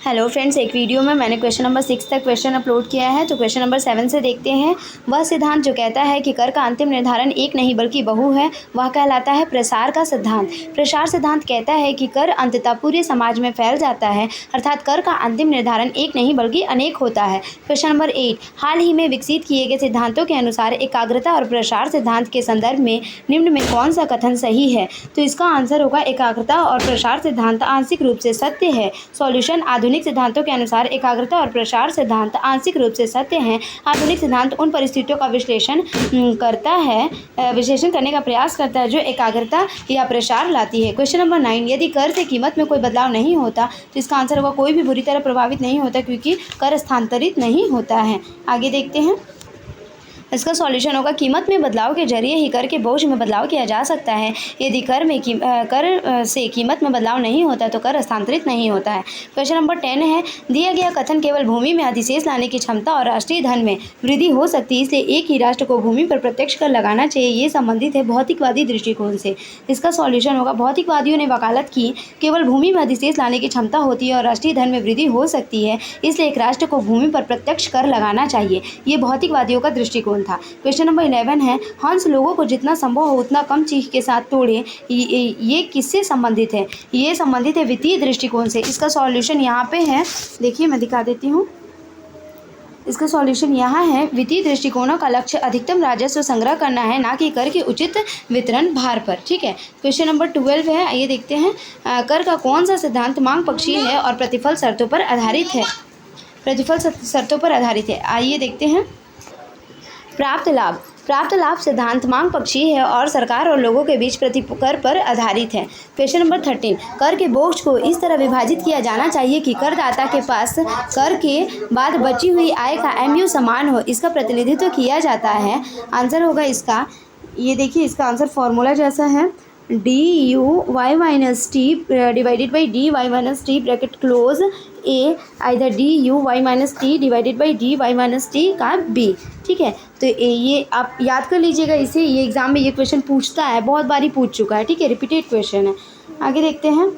Hello friends, एक video में मैंने क्वेश्चन नंबर 6 तक क्वेश्चन अपलोड किया है। तो क्वेश्चन नंबर 7 से देखते हैं। वह सिद्धांत जो कहता है कि कर का अंतिम निर्धारण एक नहीं बल्कि बहु है, वह कहलाता है प्रसार का सिद्धांत। प्रसार सिद्धांत कहता है कि कर अंततः पूरे समाज में फैल जाता है, अर्थात कर का अंतिम निर्धारण एक नहीं बल्कि अनेक होता है। क्वेश्चन नंबर 8, हाल ही में विकसित किए गए सिद्धांतों के अनुसार एकाग्रता और प्रसार सिद्धांत के संदर्भ में निम्न में कौन सा कथन सही है? तो इसका आंसर होगा एकाग्रता और प्रसार सिद्धांत आंशिक रूप से सत्य है। सॉल्यूशन, आधुनिक सिद्धांतों के अनुसार एकाग्रता और प्रसार सिद्धांत आंशिक रूप से सत्य हैं। आधुनिक सिद्धांत उन परिस्थितियों का विश्लेषण करने का प्रयास करता है जो एकाग्रता या प्रसार लाती है। क्वेश्चन नंबर 9, यदि कर से कीमत में कोई बदलाव नहीं होता तो इसका आंसर होगा कोई भी बुरी तरह प्रभावित नहीं होता, क्योंकि कर स्थानांतरित नहीं होता है। आगे देखते हैं। इसका सॉल्यूशन होगा कीमत में बदलाव के जरिए ही कर के बोझ में बदलाव किया जा सकता है। यदि कर से कीमत में बदलाव नहीं होता तो कर स्थानांतरित नहीं होता है। क्वेश्चन नंबर 10 है, दिया गया कथन केवल भूमि में अधिशेष लाने की क्षमता और राष्ट्रीय धन में वृद्धि हो सकती है, इसलिए एक ही राष्ट्र को भूमि पर प्रत्यक्ष कर लगाना चाहिए। ये संबंधित है भौतिकवादी दृष्टिकोण से। इसका सॉल्यूशन होगा भौतिकवादियों ने वकालत की केवल भूमि में अधिशेष लाने की क्षमता होती है और राष्ट्रीय धन में वृद्धि हो सकती है, इसलिए एक राष्ट्र को भूमि पर प्रत्यक्ष कर लगाना चाहिए। ये भौतिकवादियों का दृष्टिकोण था। क्वेश्चन नंबर 11 है, हंस लोगों को जितना संभव हो उतना कम चीख के साथ तोड़े, ये किससे संबंधित है? ये संबंधित है वित्तीय दृष्टिकोण से। इसका सॉल्यूशन यहाँ पे है, देखिए मैं दिखा देती हूँ। इसका सॉल्यूशन यहाँ है, वित्तीय दृष्टिकोणों का लक्ष्य अधिकतम राजस्व संग्रह करना है, ना कि कर के उचित वितरण भार पर। ठीक है। क्वेश्चन नंबर 12 है, आइए देखते हैं। कर का कौन सा सिद्धांत मांग पक्षीय है और प्रतिफल शर्तों पर आधारित है? प्रतिफल शर्तों पर आधारित है। आइए देखते हैं। प्राप्त लाभ सिद्धांत मांग पक्षीय है और सरकार और लोगों के बीच कर पर आधारित है। क्वेश्चन नंबर 13, कर के बोझ को इस तरह विभाजित किया जाना चाहिए कि करदाता के पास कर के बाद बची हुई आय का MU समान हो। इसका प्रतिनिधित्व किया जाता है। आंसर होगा इसका, ये देखिए इसका आंसर फॉर्मूला जैसा है, DUY-T divided by DY-T bracket close A either DUY-T divided by DY-T का B। ठीक है। तो ये आप याद कर लीजिएगा इसे, ये एग्जाम में ये क्वेश्चन पूछता है, बहुत बारी पूछ चुका है। ठीक है, रिपीटेड क्वेश्चन है। आगे देखते हैं।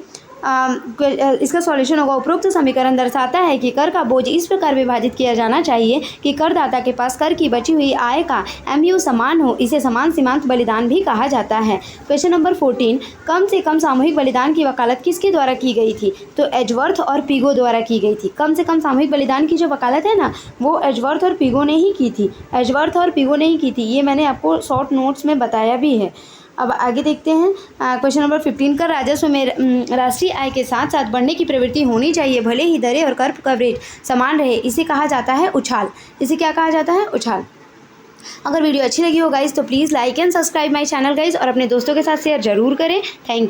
इसका सॉल्यूशन होगा उपरोक्त समीकरण दर्शाता है कि कर का बोझ इस प्रकार विभाजित किया जाना चाहिए कि करदाता के पास कर की बची हुई आय का MU समान हो। इसे समान सीमांत बलिदान भी कहा जाता है। क्वेश्चन नंबर 14, कम से कम सामूहिक बलिदान की वकालत किसके द्वारा की गई थी? तो एजवर्थ और पीगो द्वारा की गई थी। कम से कम सामूहिक बलिदान की जो वकालत है ना, वो एजवर्थ और पीगो ने ही की थी। एजवर्थ और पीगो ने ही की थी। ये मैंने आपको शॉर्ट नोट्स में बताया भी है। अब आगे देखते हैं। क्वेश्चन नंबर 15, कर राजस्व में राष्ट्रीय आय के साथ साथ बढ़ने की प्रवृत्ति होनी चाहिए, भले ही दरें और कर कवरेज समान रहे। इसे कहा जाता है उछाल। इसे क्या कहा जाता है? उछाल। अगर वीडियो अच्छी लगी हो गाइस तो please like and subscribe my channel guys, और अपने दोस्तों के साथ शेयर जरूर करें। Thank you.